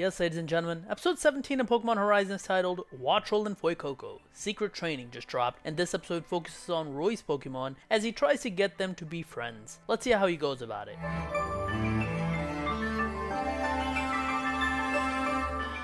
Yes, ladies and gentlemen, episode 17 of Pokemon Horizon is titled Wattrel and Fuecoco. Secret Training just dropped, and this episode focuses on Roy's Pokemon as he tries to get them to be friends. Let's see how he goes about it.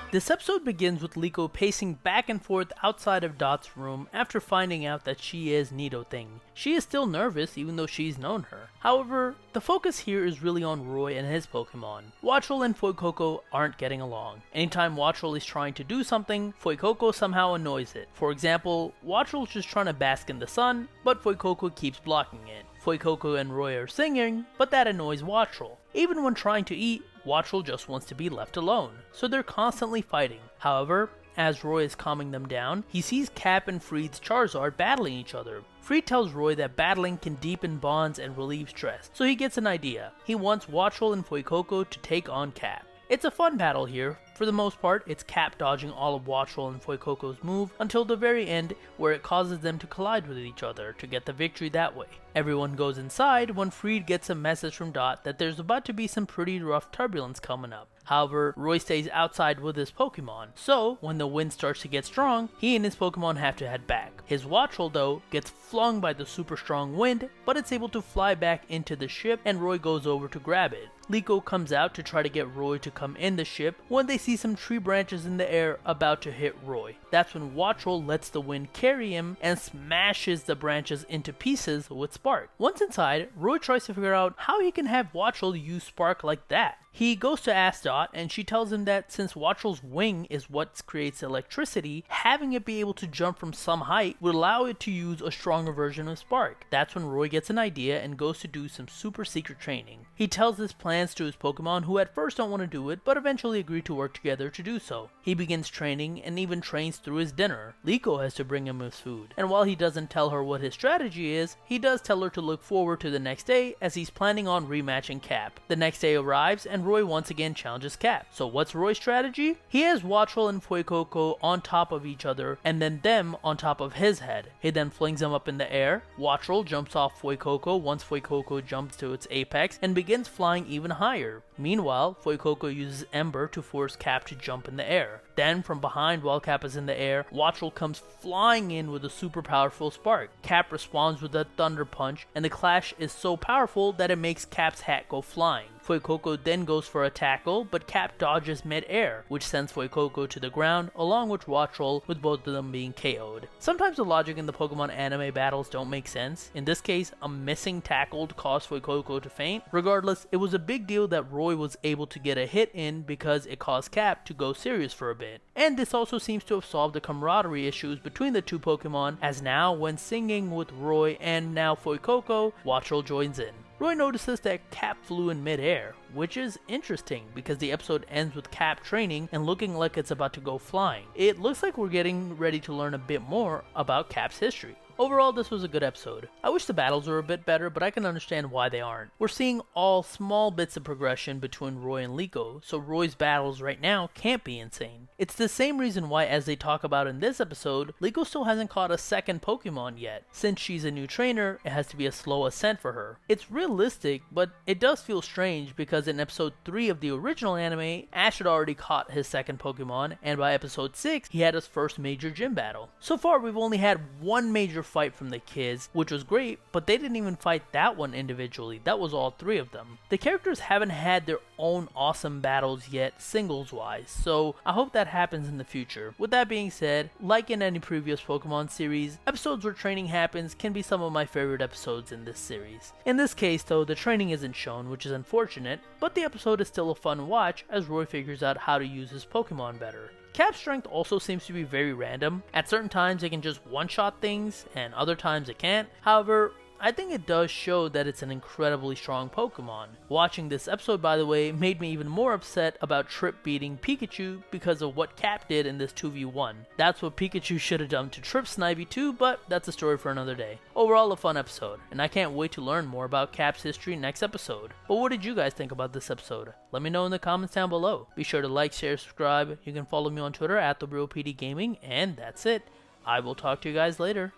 This episode begins with Liko pacing back and forth outside of Dot's room after finding out that she is Nidothing. She is still nervous even though she's known her. However, the focus here is really on Roy and his Pokemon. Wattrel and Fuecoco aren't getting along. Anytime Wattrel is trying to do something, Fuecoco somehow annoys it. For example, Wattrel's just trying to bask in the sun, but Fuecoco keeps blocking it. Fuecoco and Roy are singing, but that annoys Wattrel. Even when trying to eat, Wattrel just wants to be left alone, so they're constantly fighting. However, as Roy is calming them down, he sees Cap and Freed's Charizard battling each other. Freed tells Roy that battling can deepen bonds and relieve stress, so he gets an idea. He wants Wattrel and Fuecoco to take on Cap. It's a fun battle here. For the most part, it's Cap dodging all of Wattrel and Fuecoco's move until the very end, where it causes them to collide with each other to get the victory that way. Everyone goes inside when Freed gets a message from Dot that there's about to be some pretty rough turbulence coming up. However, Roy stays outside with his Pokemon, so when the wind starts to get strong, he and his Pokemon have to head back. His Wattrel, though, gets flung by the super strong wind, but it's able to fly back into the ship and Roy goes over to grab it. Liko comes out to try to get Roy to come in the ship when they see some tree branches in the air about to hit Roy. That's when Wattrel lets the wind carry him and smashes the branches into pieces with Spark. Once inside, Roy tries to figure out how he can have Wattrel use Spark like that. He goes to ask Dot, and she tells him that since Wattrel's wing is what creates electricity, having it be able to jump from some height would allow it to use a stronger version of Spark. That's when Roy gets an idea and goes to do some super secret training. He tells his plans to his Pokemon, who at first don't want to do it, but eventually agree to work together to do so. He begins training and even trains through his dinner. Liko has to bring him his food, and while he doesn't tell her what his strategy is, he does tell her to look forward to the next day as he's planning on rematching Cap. The next day arrives and Roy once again challenges Cap. So what's Roy's strategy? He has Wattrel and Fuecoco on top of each other and then them on top of his head. He then flings them up in the air. Wattrel jumps off Fuecoco once Fuecoco jumps to its apex and begins flying even higher. Meanwhile, Fuecoco uses Ember to force Cap to jump in the air. Then from behind while Cap is in the air, Wattrel comes flying in with a super powerful Spark. Cap responds with a Thunder Punch and the clash is so powerful that it makes Cap's hat go flying. Fuecoco then goes for a tackle, but Cap dodges mid-air, which sends Fuecoco to the ground, along with Wattrel, with both of them being KO'd. Sometimes the logic in the Pokemon anime battles don't make sense. In this case, a missing tackle caused Fuecoco to faint. Regardless, it was a big deal that Roy was able to get a hit in because it caused Cap to go serious for a bit. And this also seems to have solved the camaraderie issues between the two Pokemon, as now when singing with Roy and now Fuecoco, Wattrel joins in. Roy notices that Cap flew in mid-air, which is interesting because the episode ends with Cap training and looking like it's about to go flying. It looks like we're getting ready to learn a bit more about Cap's history. Overall, this was a good episode. I wish the battles were a bit better, but I can understand why they aren't. We're seeing all small bits of progression between Roy and Liko, so Roy's battles right now can't be insane. It's the same reason why, as they talk about in this episode, Liko still hasn't caught a second Pokemon yet. Since she's a new trainer, it has to be a slow ascent for her. It's realistic, but it does feel strange because in episode 3 of the original anime, Ash had already caught his second Pokemon, and by episode 6, he had his first major gym battle. So far, we've only had one major fight from the kids, which was great, but they didn't even fight that one individually. That was all 3 of them. The characters haven't had their own awesome battles yet, singles wise, so I hope that happens in the future. With that being said, like in any previous Pokemon series, episodes where training happens can be some of my favorite episodes in this series. In this case though, the training isn't shown, which is unfortunate, but the episode is still a fun watch as Roy figures out how to use his Pokemon better. Cap's strength also seems to be very random. At certain times it can just one-shot things, and other times it can't. However, I think it does show that it's an incredibly strong Pokemon. Watching this episode, by the way, made me even more upset about Trip beating Pikachu because of what Cap did in this 2v1. That's what Pikachu should have done to Trip Snivy too, but that's a story for another day. Overall, a fun episode, and I can't wait to learn more about Cap's history next episode. But what did you guys think about this episode? Let me know in the comments down below. Be sure to like, share, subscribe. You can follow me on Twitter at @PdGaming, and that's it. I will talk to you guys later.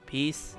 Peace.